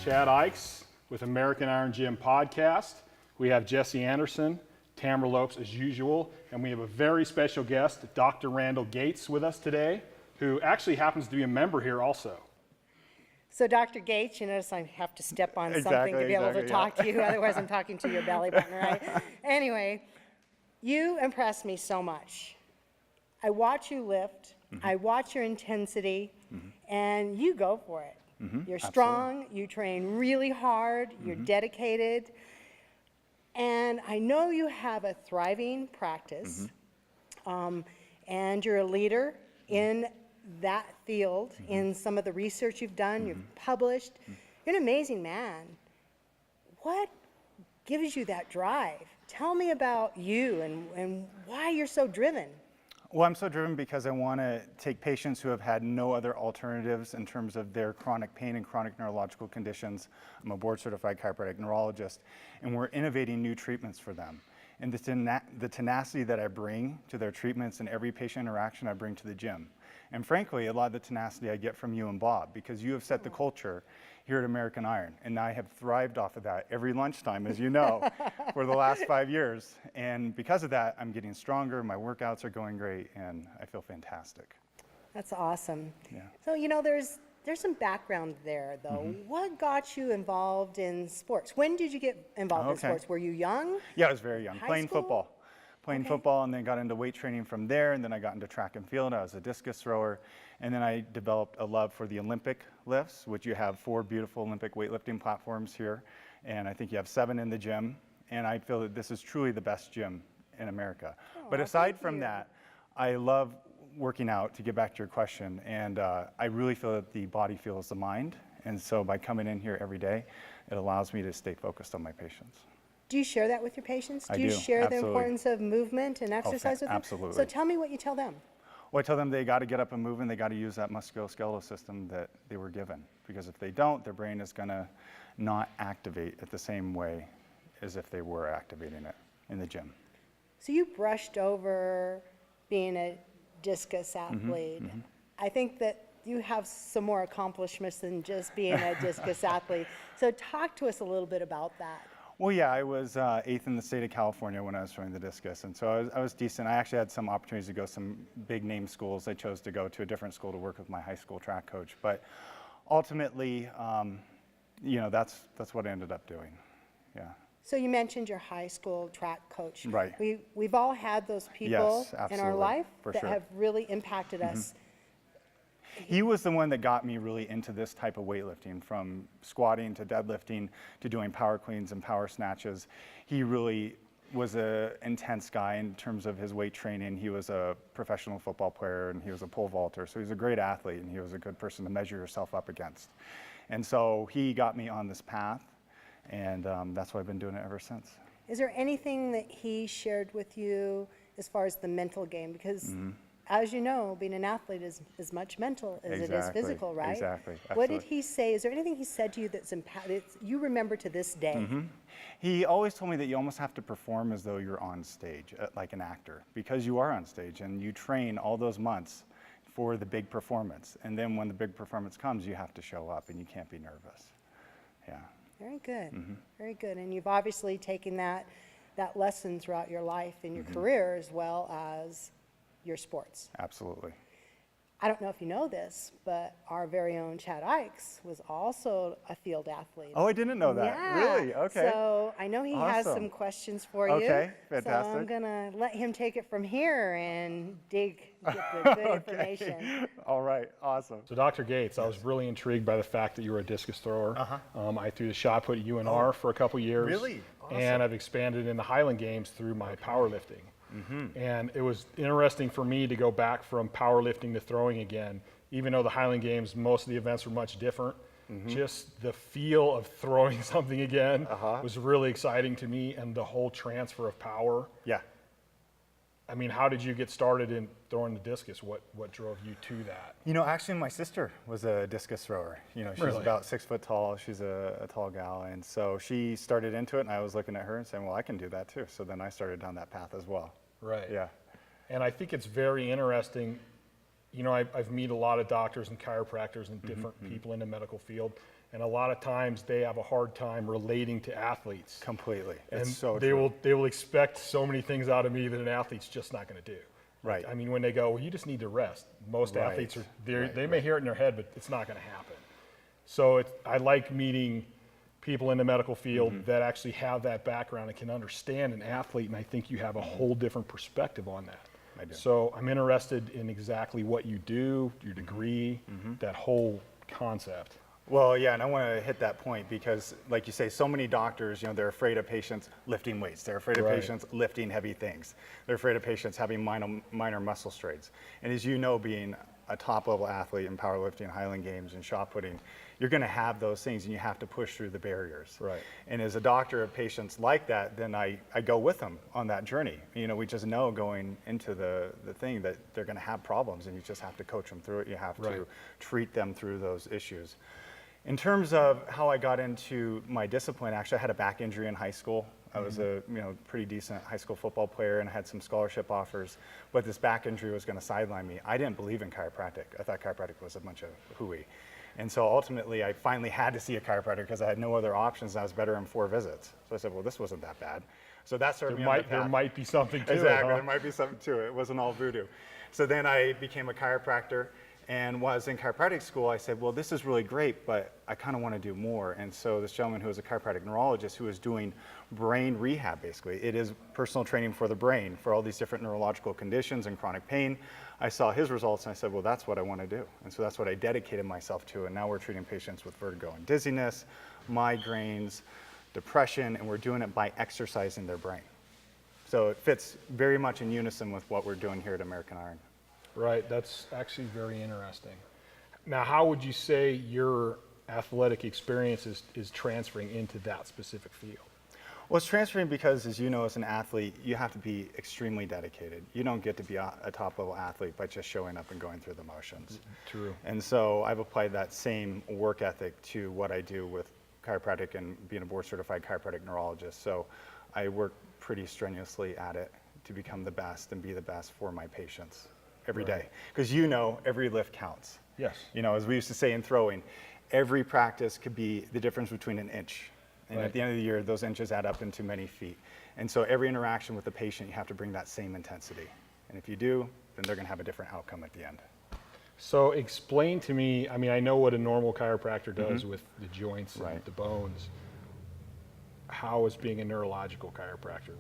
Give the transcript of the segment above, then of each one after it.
Chad Ikes with American Iron Gym podcast. We have Jesse Anderson, Tamara Lopes as usual, and we have a very special guest, Dr. Randall Gates, with us today, who actually happens to be a member here also. So Dr. Gates, you notice I have to step on something to be able to talk to you, otherwise I'm talking to your belly button, right? Anyway, you impress me so much. I watch you lift, I watch your intensity, and you go for it. You're strong, you train really hard, you're dedicated, and I know you have a thriving practice, and you're a leader in that field, in some of the research you've done, you've published. You're an amazing man. What gives you that drive? Tell me about you and why you're so driven. Well, I'm so driven because I want to take patients who have had no other alternatives in terms of their chronic pain and chronic neurological conditions. I'm a board-certified chiropractic neurologist, and we're innovating new treatments for them. And the tenacity that I bring to their treatments and every patient interaction I bring to the gym. And frankly, a lot of the tenacity I get from you and Bob, because you have set the culture here at American Iron, and I have thrived off of that every lunchtime, as you know, for the last 5 years. And because of that, I'm getting stronger, my workouts are going great, and I feel fantastic. That's awesome. Yeah. So, you know, there's some background there, though. What got you involved in sports? When did you get involved in sports? Were you young? Yeah, I was very young, High school? Playing football, and then got into weight training from there, and then I got into track and field. I was a discus thrower, and then I developed a love for the Olympic lifts, which you have 4 beautiful Olympic weightlifting platforms here, and I think you have 7 in the gym, and I feel that this is truly the best gym in America. But aside from that, I love working out, to get back to your question, and I really feel that the body feels the mind, and so by coming in here every day, it allows me to stay focused on my patients. Do you share that with your patients? I do you do, share absolutely. the importance of movement and exercise with them? Absolutely. So tell me what you tell them. Well, I tell them they got to get up and move, and they got to use that musculoskeletal system that they were given. Because if they don't, their brain is going to not activate it the same way as if they were activating it in the gym. So you brushed over being a discus athlete. I think that you have some more accomplishments than just being a discus athlete. So talk to us a little bit about that. Well, yeah, I was 8th in the state of California when I was throwing the discus, and so I was decent. I actually had some opportunities to go to some big name schools. I chose to go to a different school to work with my high school track coach, but ultimately, you know, that's what I ended up doing. Yeah. So you mentioned your high school track coach. Right. We've all had those people in our life that have really impacted us. He was the one that got me really into this type of weightlifting, from squatting to deadlifting to doing power cleans and power snatches. He really was an intense guy in terms of his weight training. He was a professional football player, and he was a pole vaulter, so he was a great athlete, and he was a good person to measure yourself up against. And so he got me on this path, and that's why I've been doing it ever since. Is there anything that he shared with you as far as the mental game? Because as you know, being an athlete is as much mental as it is physical, right? Exactly. What did he say? Is there anything he said to you that's you remember to this day? He always told me that you almost have to perform as though you're on stage, like an actor, because you are on stage and you train all those months for the big performance. And then when the big performance comes, you have to show up and you can't be nervous. Yeah. Very good. Very good. And you've obviously taken that lesson throughout your life and your career, as well as your sports. Absolutely. I don't know if you know this, but our very own Chad Ikes was also a field athlete. Oh, I didn't know that. Yeah. Really? Okay. So I know he has some questions for you. Okay, fantastic. So I'm going to let him take it from here and get the good information. All right, awesome. So Dr. Gates, I was really intrigued by the fact that you were a discus thrower. I threw the shot put at UNR for a couple years. Really? Awesome. And I've expanded in the Highland Games through my powerlifting. And it was interesting for me to go back from powerlifting to throwing again, even though the Highland Games, most of the events were much different. Just the feel of throwing something again was really exciting to me, and the whole transfer of power. Yeah. I mean, how did you get started in throwing the discus? What drove you to that? You know, actually my sister was a discus thrower. You know, she's about 6 foot tall. She's a tall gal. And so she started into it, and I was looking at her and saying, well, I can do that too. So then I started down that path as well. Right. Yeah. And I think it's very interesting. You know, I've met a lot of doctors and chiropractors and different people in the medical field. And a lot of times they have a hard time relating to athletes. Completely. And It's so they true. will expect so many things out of me that an athlete's just not going to do. Right. I mean, when they go, well, you just need to rest. Most Right. athletes are Right, they may hear it in their head, but it's not going to happen. So I like meeting people in the medical field that actually have that background and can understand an athlete, and I think you have a whole different perspective on that. I do. So I'm interested in exactly what you do, your degree, that whole concept. Well, yeah, and I want to hit that point because, like you say, so many doctors, they're afraid of patients lifting weights. They're afraid of Right. patients lifting heavy things. They're afraid of patients having minor muscle strains. And as you know, being a top-level athlete in powerlifting, Highland Games, and shot putting, you're going to have those things, and you have to push through the barriers. Right. And as a doctor of patients like that, then I go with them on that journey. We just know going into the thing that they're going to have problems, and you just have to coach them through it. You have Right. to treat them through those issues. In terms of how I got into my discipline, actually I had a back injury in high school. I was a pretty decent high school football player and had some scholarship offers, but this back injury was going to sideline me. I didn't believe in chiropractic. I thought chiropractic was a bunch of hooey. And so ultimately I finally had to see a chiropractor because I had no other options and I was better in 4 visits. So I said, well, this wasn't that bad. So that started me on the path. There might be something to Exactly, it, huh? there might be something to it. It wasn't all voodoo. So then I became a chiropractor, and while I was in chiropractic school, I said, well, this is really great, but I kind of want to do more. And so this gentleman who was a chiropractic neurologist who was doing brain rehab, basically, it is personal training for the brain for all these different neurological conditions and chronic pain. I saw his results and I said, well, that's what I want to do. And so that's what I dedicated myself to. And now we're treating patients with vertigo and dizziness, migraines, depression, and we're doing it by exercising their brain. So it fits very much in unison with what we're doing here at American Iron. Right, that's actually very interesting. Now, how would you say your athletic experience is transferring into that specific field? Well, it's transferring because, as you know, as an athlete, you have to be extremely dedicated. You don't get to be a top-level athlete by just showing up and going through the motions. True. And so I've applied that same work ethic to what I do with chiropractic and being a board-certified chiropractic neurologist. So I work pretty strenuously at it to become the best and be the best for my patients every day. Because every lift counts. Yes. As we used to say in throwing, every practice could be the difference between an inch. And Right. at the end of the year, those inches add up into many feet. And so every interaction with the patient, you have to bring that same intensity. And if you do, then they're going to have a different outcome at the end. So explain to me, I mean, I know what a normal chiropractor does with the joints and Right. the bones. How is being a neurological chiropractor?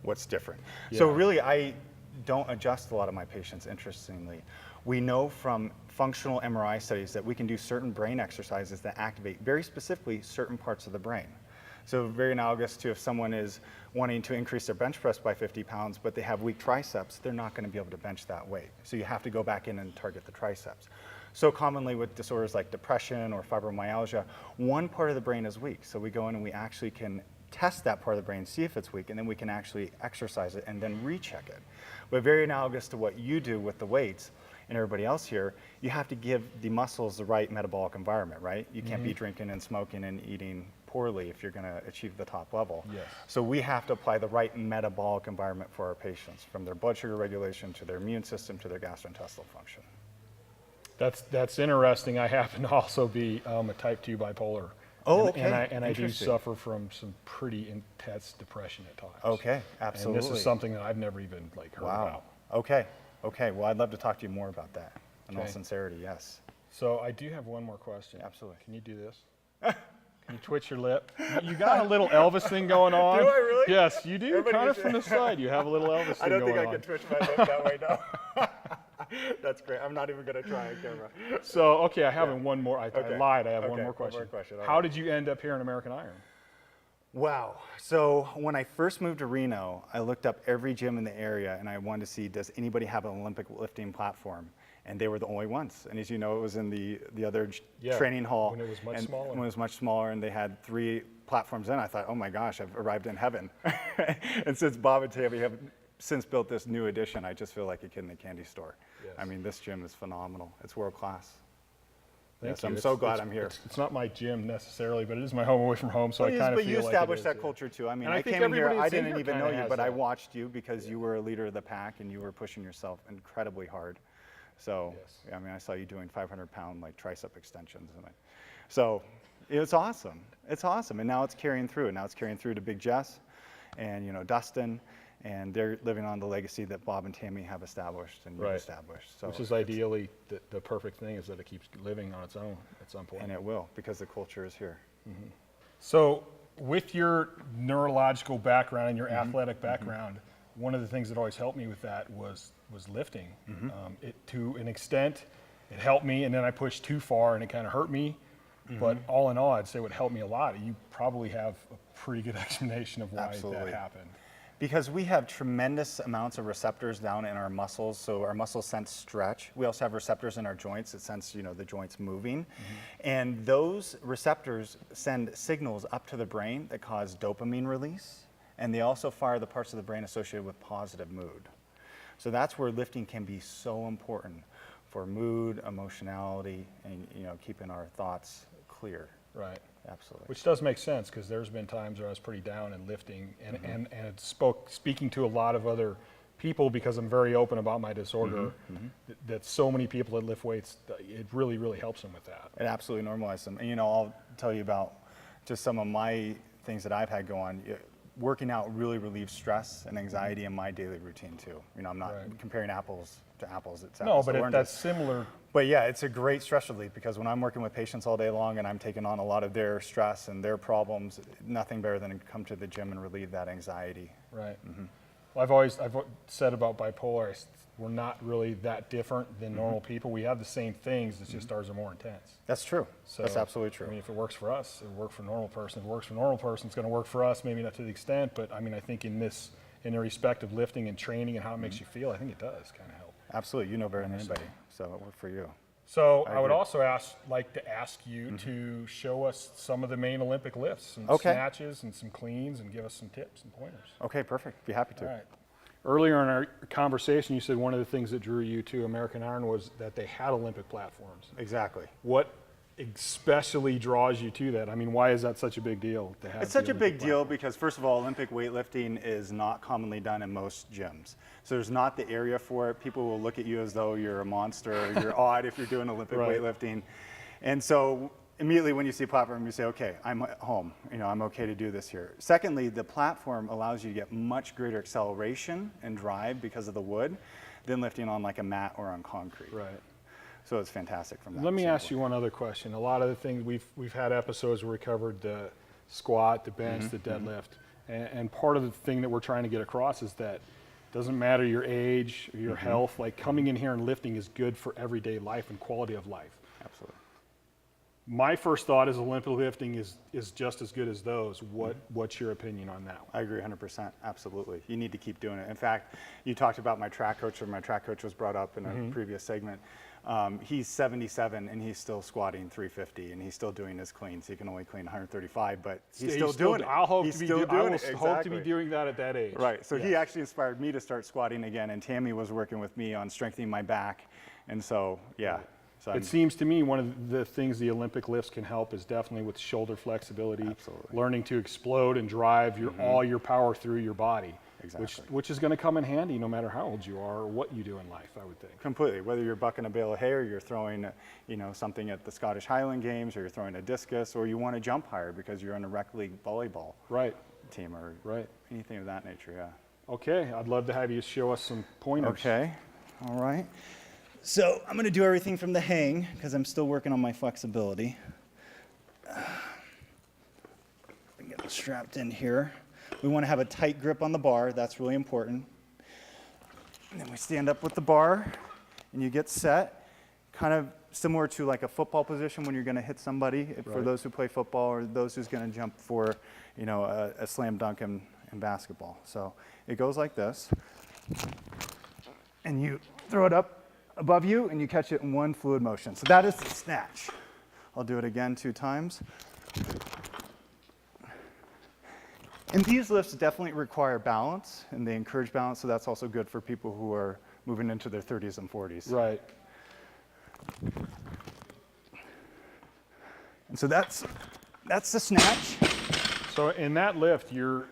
What's different? So Yeah. really, I don't adjust a lot of my patients, interestingly. We know from functional MRI studies that we can do certain brain exercises that activate very specifically certain parts of the brain. So very analogous to if someone is wanting to increase their bench press by 50 pounds, but they have weak triceps, they're not going to be able to bench that weight. So you have to go back in and target the triceps. So commonly with disorders like depression or fibromyalgia, one part of the brain is weak. So we go in and we actually can test that part of the brain, see if it's weak, and then we can actually exercise it and then recheck it. But very analogous to what you do with the weights and everybody else here, you have to give the muscles the right metabolic environment, right? You can't be drinking and smoking and eating poorly if you're going to achieve the top level. Yes. So we have to apply the right metabolic environment for our patients, from their blood sugar regulation to their immune system to their gastrointestinal function. That's interesting. I happen to also be a type 2 bipolar. Oh, And- okay. And I do Interesting. suffer from some pretty intense depression at times. Okay, And absolutely. this is something that I've never even heard Wow. about. Okay. Okay. Well, I'd love to talk to you more about that. In all Okay. sincerity, yes. So I do have one more question. Absolutely. Can you do this? Can you twitch your lip? You got a little Elvis thing going on. Do I really? Yes, you do. Everybody Kind of should- from the side. You have a little Elvis thing I don't going think I on. can twitch my lip that way, no. That's great. I'm not even going to try on camera. So, okay, I have one more. I Okay. lied. I have Okay, one more one question. more question, all How right. did you end up here in American Iron? Wow. So when I first moved to Reno, I looked up every gym in the area and I wanted to see, does anybody have an Olympic lifting platform? And they were the only ones. And as you know, it was in the other Yeah, training hall. when it was much and smaller. When it was much smaller, and they had 3 platforms in. I thought, oh my gosh, I've arrived in heaven. And since Bob and Tammy have since built this new addition, I just feel like a kid in a candy store. Yes. I mean, this gym is phenomenal. It's world class. Thank Yes, you. I'm It's- so glad it's- I'm here. It's not my gym necessarily, but it is my home away from home, so I kind of But feel you like it established is, that yeah. culture too. I mean, And I I think came in here, everybody I that's in didn't here even know kinda you, has but I that. watched you because you were a leader of the pack and you were pushing yourself incredibly hard. So, Yes. I mean, I saw you doing 500-pound like tricep extensions, and so It's awesome. It's awesome. And now it's carrying through. And now it's carrying through to Big Jess and, you know, Dustin. And they're living on the legacy that Bob and Tammy have established and you've established. So which is ideally the perfect thing, is that it keeps living on its own at some point. And it will, because the culture is here. So with your neurological background and your athletic background, one of the things that always helped me with that was lifting. It, to an extent, it helped me, and then I pushed too far and it kind of hurt me. But all in all, I'd say it would help me a lot. You probably have a pretty good explanation of why that happened. Because we have tremendous amounts of receptors down in our muscles, so our muscles sense stretch. We also have receptors in our joints that sense, you know, the joints moving. And those receptors send signals up to the brain that cause dopamine release, and they also fire the parts of the brain associated with positive mood. So that's where lifting can be so important for mood, emotionality, and, you know, keeping our thoughts clear. Right. Absolutely. Which does make sense, because there's been times where I was pretty down in lifting, and it speaking to a lot of other people, because I'm very open about my disorder, that so many people that lift weights, it really, really helps them with that. It absolutely normalizes them. And, you know, I'll tell you about just some of my things that I've had go on. Working out really relieves stress and anxiety in my daily routine too. You know, I'm not comparing apples to apples. It's apples to oranges. That's similar. But yeah, it's a great stress relief, because when I'm working with patients all day long and I'm taking on a lot of their stress and their problems, nothing better than to come to the gym and relieve that anxiety. Right. Well, I've said about bipolar, we're not really that different than normal people. We have the same things, it's just ours are more intense. That's true. So, that's absolutely true. I mean, if it works for us, it'll work for a normal person. If it works for a normal person, it's going to work for us, maybe not to the extent, but I mean, I think in the respect of lifting and training and how it makes you feel, I think it does kind of help. Absolutely. You know better than anybody, so it worked for you. So I would also like to ask you to show us some of the main Olympic lifts, some snatches and some cleans, and give us some tips and pointers. Okay, perfect. Be happy to. All right. Earlier in our conversation, you said one of the things that drew you to American Iron was that they had Olympic platforms. Exactly. What especially draws you to that? I mean, why is that such a big deal to have? It's such a big deal because, first of all, Olympic weightlifting is not commonly done in most gyms. So there's not the area for it. People will look at you as though you're a monster, or you're odd if you're doing Olympic weightlifting. And so immediately when you see a platform, you say, okay, I'm at home. You know, I'm okay to do this here. Secondly, the platform allows you to get much greater acceleration and drive because of the wood than lifting on like a mat or on concrete. Right. So it's fantastic from that. Let me ask you one other question. A lot of the things we've had episodes where we covered the squat, the bench, the deadlift, and part of the thing that we're trying to get across is that it doesn't matter your age, or your health. Like, coming in here and lifting is good for everyday life and quality of life. Absolutely. My first thought is Olympic lifting is just as good as those. What's your opinion on that one? I agree 100%. Absolutely. You need to keep doing it. In fact, you talked about my track coach, or my track coach was brought up in a previous segment. He's 77 and he's still squatting 350, and he's still doing his cleans. He can only clean 135, but he's still doing it. I'll hope he's to be still doing it. hope to be doing that at that age. Right. So he actually inspired me to start squatting again, and Tammy was working with me on strengthening my back. And so, yeah. So it seems to me one of the things the Olympic lifts can help is definitely with shoulder flexibility, learning to explode and drive all your power through your body. Exactly. Which is going to come in handy no matter how old you are or what you do in life, I would think. Completely. Whether you're bucking a bale of hay, or you're throwing, you know, something at the Scottish Highland Games, or you're throwing a discus, or you want to jump higher because you're in a rec league volleyball team, or anything of that nature. Yeah. Okay, I'd love to have you show us some pointers. Okay. All right. So I'm going to do everything from the hang because I'm still working on my flexibility. Get it strapped in here. We want to have a tight grip on the bar. That's really important. And then we stand up with the bar, and you get set, kind of similar to like a football position when you're going to hit somebody, for those who play football, or those who's going to jump for, you know, a slam dunk in basketball. So it goes like this, and you throw it up above you, and you catch it in one fluid motion. So that is the snatch. I'll do it again 2 times. And these lifts definitely require balance, and they encourage balance, so that's also good for people who are moving into their 30s and 40s. Right. And so that's the snatch. So in that lift, you're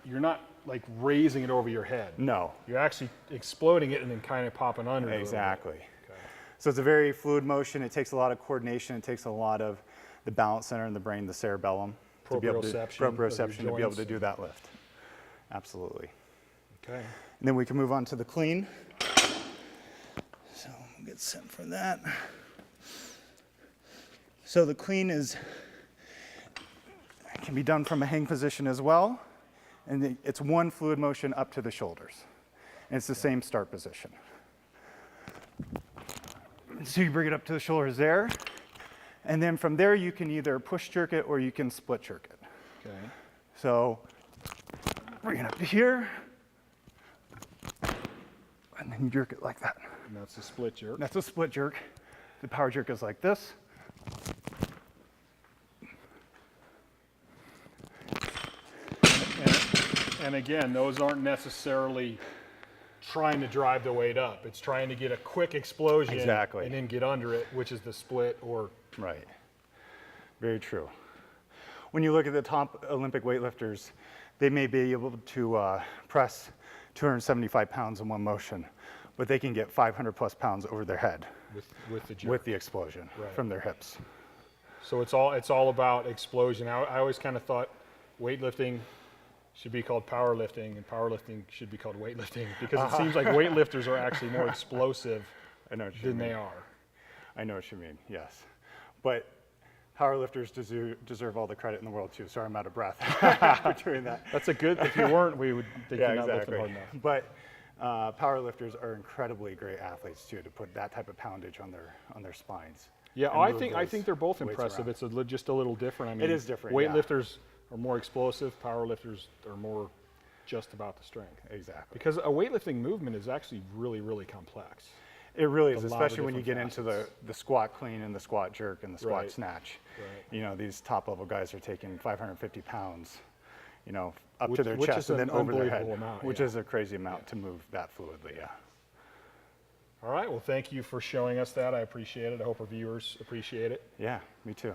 not like raising it over your head. No. You're actually exploding it and then kind of popping under. Exactly. Okay. So it's a very fluid motion. It takes a lot of coordination. It takes a lot of the balance center in the brain, the cerebellum, to be able to, Proprioception of your proprioception, to be able joints to do that lift. Absolutely. Okay. And then we can move on to the clean. So we'll get set for that. So the clean can be done from a hang position as well. And it's one fluid motion up to the shoulders. And it's the same start position. So you bring it up to the shoulders there. And then from there, you can either push jerk it or you can split jerk it. Okay. So bring it up to here. And then you jerk it like that. And that's a split jerk. That's a split jerk. The power jerk is like this. And again, those aren't necessarily trying to drive the weight up. It's trying to get a quick explosion Exactly. and then get under it, which is the split or Right. Very true. When you look at the top Olympic weightlifters, they may be able to press 275 pounds in one motion, but they can get 500 plus pounds over their head with the jerk. with the explosion Right. from their hips. So it's all about explosion. I always kind of thought weightlifting should be called powerlifting and powerlifting should be called weightlifting because it seems like weightlifters are actually more explosive I know what you than mean. they are. I know what you mean, yes. But powerlifters deserve all the credit in the world too. Sorry, I'm out of breath for doing that. That's a good, if you weren't, we would think Yeah, you're not lifting exactly. hard enough. But powerlifters are incredibly great athletes too, to put that type of poundage on their spines. Yeah, and I move think those they're both weights impressive. around. It's just a little different. I mean, is different, yeah. Weightlifters are more explosive. Powerlifters are more just about the strength. Exactly. Because a weightlifting movement is actually really, really complex. It really is, a lot of especially when you get different into the squat clean and the squat jerk and the squat Right. snatch. Right. You know, these top level guys are taking 550 pounds, you know, up Which- to their which chest is and an then over their head, unbelievable amount, which yeah. is a crazy amount to move that fluidly, yeah. All right, well, thank you for showing us that. I appreciate it. I hope our viewers appreciate it. Yeah, me too.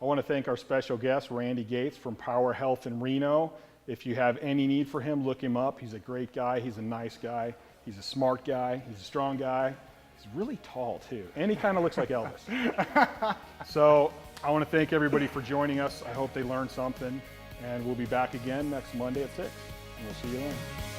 I want to thank our special guest, Randy Gates from Power Health in Reno. If you have any need for him, look him up. He's a great guy. He's a nice guy. He's a smart guy. He's a strong guy. He's really tall, too. And he kind of looks like Elvis. So I want to thank everybody for joining us. I hope they learned something. And we'll be back again next Monday at 6. And we'll see you then.